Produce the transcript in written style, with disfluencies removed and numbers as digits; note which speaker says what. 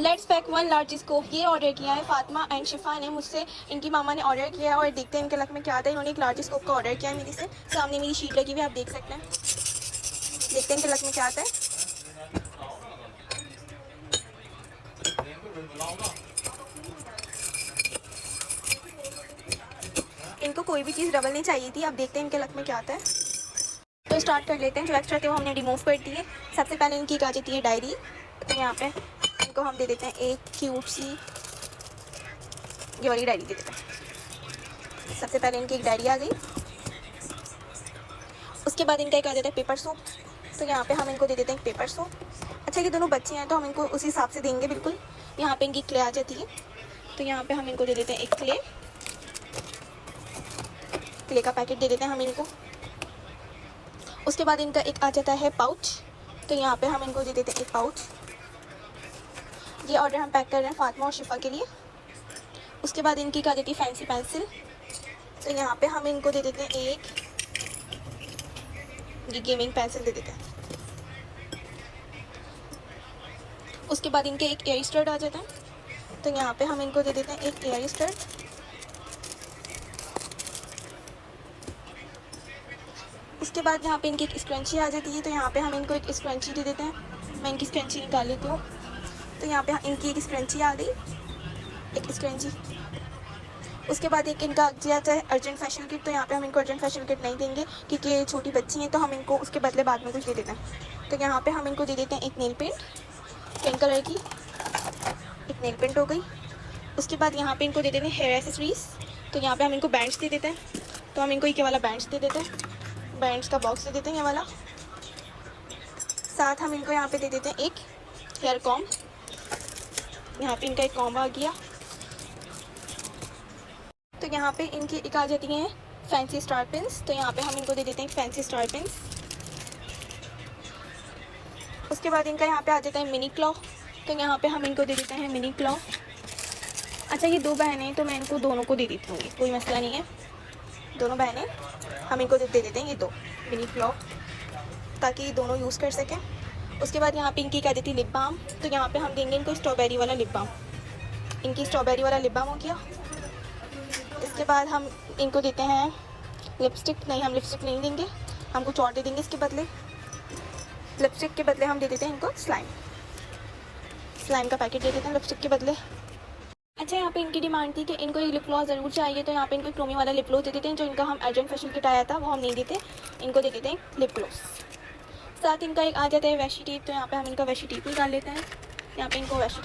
Speaker 1: Let's pack one large scope. ये order किया है फातिमा एंड शिफा ने मुझसे। इनकी मामा ने ऑर्डर किया है और देखते हैं इनके लक में क्या आता है। इन्होंने एक लार्ज स्कोप का ऑर्डर किया है मेरे से। सामने मेरी शीट लगी हुई है, आप देख सकते हैं। देखते हैं इनके लक में क्या आता है। इनको कोई भी चीज़ डबल नहीं चाहिए थी। अब देखते हैं इनके लक में क्या आता है। तो स्टार्ट कर लेते हैं। जो एक्स्ट्रा थे वो हमने रिमूव कर दिए। सबसे पहले इनकी आ जाती है डायरी। तो यहाँ पे इनको हम दे देते हैं एक क्यूट सी ये वाली डायरी दे देते हैं। सबसे पहले इनकी एक डायरी आ गई। उसके बाद इनका एक आ जाता है पेपर सोप। तो यहाँ पे हम इनको दे देते हैं एक पेपर सोप। अच्छा, ये दोनों बच्चे हैं तो हम इनको उसी हिसाब से देंगे बिल्कुल। यहाँ पे इनकी क्ले आ जाती है। तो यहाँ पे हम इनको दे देते हैं एक क्ले का पैकेट दे देते हैं हम इनको। उसके बाद इनका एक आ जाता है पाउच। तो यहाँ पे हम इनको दे देते हैं एक पाउच। ये ऑर्डर हम पैक कर रहे हैं फातिमा और शिफा के लिए। उसके बाद इनकी आ जाती है फैंसी पेंसिल। तो यहाँ पे हम इनको दे देते हैं एक ये गेमिंग पेंसिल दे देते हैं। उसके बाद इनके एक एयर स्टड आ जाता है। तो यहाँ पे हम इनको दे देते हैं एक एयर स्टड। उसके बाद यहाँ पे इनकी एक स्क्रंची आ जाती है। तो यहाँ पे हम इनको एक स्क्रंची दे देते हैं। मैं इनकी स्क्रंची निकाल लेती हूँ। तो यहाँ पे इनकी एक स्क्रंची आ गई, एक स्क्रंची। उसके बाद एक इनका जाता है अर्जेंट फैशन किट। तो यहाँ पे हम इनको अर्जेंट फैशन किट नहीं देंगे क्योंकि ये छोटी बच्ची हैं, तो हम इनको उसके बदले बाद में कुछ दे देते हैं। तो यहाँ पे हम इनको दे देते हैं एक नेल पेंट, पिंक कलर की एक नेल पेंट हो गई। उसके बाद यहाँ पे इनको दे देते हैं हेयर एसेसरीज। तो यहाँ पे हम इनको बैंड्स दे देते हैं। तो हम इनको ये वाला बैंड्स दे देते हैं, बैंड्स का बॉक्स दे देते हैं ये वाला। साथ हम इनको यहाँ पे दे देते हैं एक हेयर कॉम्ब। यहाँ पे इनका एक कॉम्ब आ गया। तो यहाँ पे इनकी एक आ जाती हैं फैंसी स्टार पिन्स। तो यहाँ पे हम इनको दे देते हैं फैंसी स्टार पिन्स। उसके बाद इनका यहाँ पे आ जाता है मिनी क्लॉ। तो यहाँ पे हम इनको दे देते हैं मिनी क्लॉ। अच्छा, ये दो बहनें हैं तो मैं इनको दोनों को दे देती हूँ, कोई मसला नहीं है। दोनों बहनें हम इनको दे देते हैं ये दो मिनी क्लॉ, ताकि ये दोनों यूज़ कर सकें। उसके बाद यहाँ पे इनकी क्या देती है लिप बाम। तो यहाँ पे हम देंगे इनको स्ट्रॉबेरी वाला लिप बाम। इनकी स्ट्रॉबेरी वाला लिप बाम हो गया। इसके बाद हम इनको देते हैं लिपस्टिक। नहीं, हम लिपस्टिक नहीं देंगे, हम कुछ और दे देंगे इसके बदले। लिपस्टिक के बदले हम दे देते हैं इनको स्लाइम का पैकेट दे देते हैं लिपस्टिक के बदले। अच्छा, यहाँ पे इनकी डिमांड थी कि इनको एक लिप ग्लॉस ज़रूर चाहिए। तो यहाँ पे इनको क्रोमी वाला लिप ग्लॉस दे देते हैं। जो इनका हम अर्जेंट फैशन किट आया था वो हम नहीं देते, इनको दे देते हैं लिप ग्लॉस। साथ इनका एक आ जाता है वैशी टेप। तो यहाँ पे हम इनका वैशी टेप निकाल लेते हैं। यहाँ पे इनको वैशी टेप